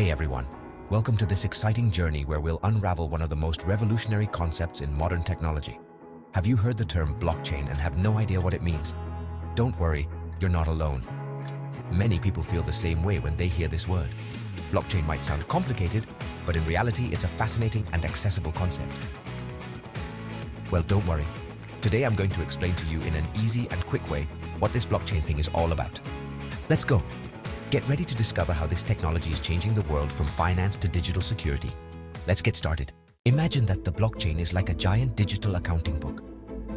Hey everyone, welcome to this exciting journey where we'll unravel one of the most revolutionary concepts in modern technology. Have you heard the term blockchain and have no idea what it means? Don't worry, you're not alone. Many people feel the same way when they hear this word. Blockchain might sound complicated, but in reality it's a fascinating and accessible concept. Well, don't worry. Today I'm going to explain to you in an easy and quick way what this blockchain thing is all about. Let's go. Get ready to discover how this technology is changing the world from finance to digital security. Let's get started. Imagine that the blockchain is like a giant digital accounting book.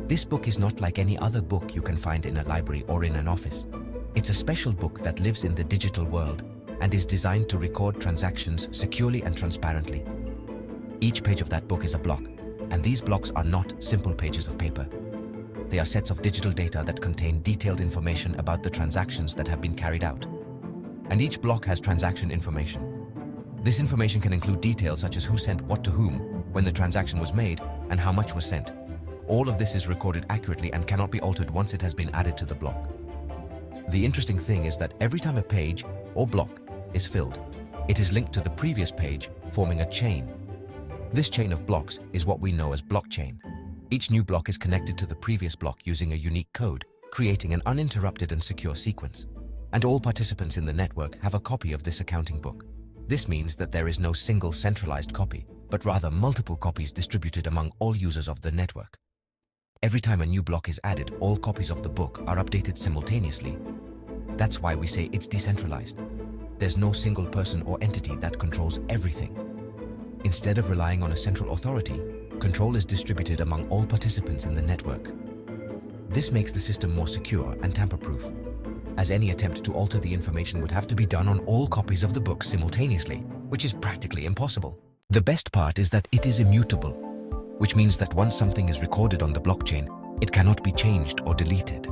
This book is not like any other book you can find in a library or in an office. It's a special book that lives in the digital world and is designed to record transactions securely and transparently. Each page of that book is a block, and these blocks are not simple pages of paper. They are sets of digital data that contain detailed information about the transactions that have been carried out. And each block has transaction information. This information can include details such as who sent what to whom, when the transaction was made, and how much was sent. All of this is recorded accurately and cannot be altered once it has been added to the block. The interesting thing is that every time a page or block is filled, it is linked to the previous page, forming a chain. This chain of blocks is what we know as blockchain. Each new block is connected to the previous block using a unique code, creating an uninterrupted and secure sequence. And all participants in the network have a copy of this accounting book. This means that there is no single centralized copy, but rather multiple copies distributed among all users of the network. Every time a new block is added, all copies of the book are updated simultaneously. That's why we say it's decentralized. There's no single person or entity that controls everything. Instead of relying on a central authority, control is distributed among all participants in the network. This makes the system more secure and tamper-proof, as any attempt to alter the information would have to be done on all copies of the book simultaneously, which is practically impossible. The best part is that it is immutable, which means that once something is recorded on the blockchain, it cannot be changed or deleted.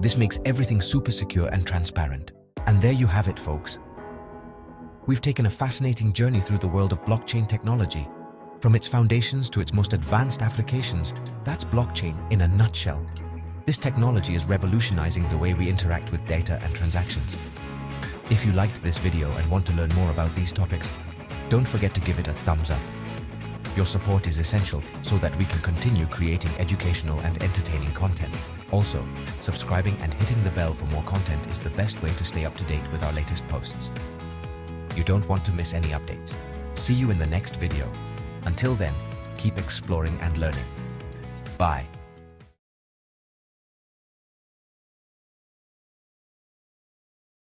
This makes everything super secure and transparent. And there you have it, folks. We've taken a fascinating journey through the world of blockchain technology. From its foundations to its most advanced applications, that's blockchain in a nutshell. This technology is revolutionizing the way we interact with data and transactions. If you liked this video and want to learn more about these topics, don't forget to give it a thumbs up. Your support is essential so that we can continue creating educational and entertaining content. Also, subscribing and hitting the bell for more content is the best way to stay up to date with our latest posts. You don't want to miss any updates. See you in the next video. Until then, keep exploring and learning. Bye.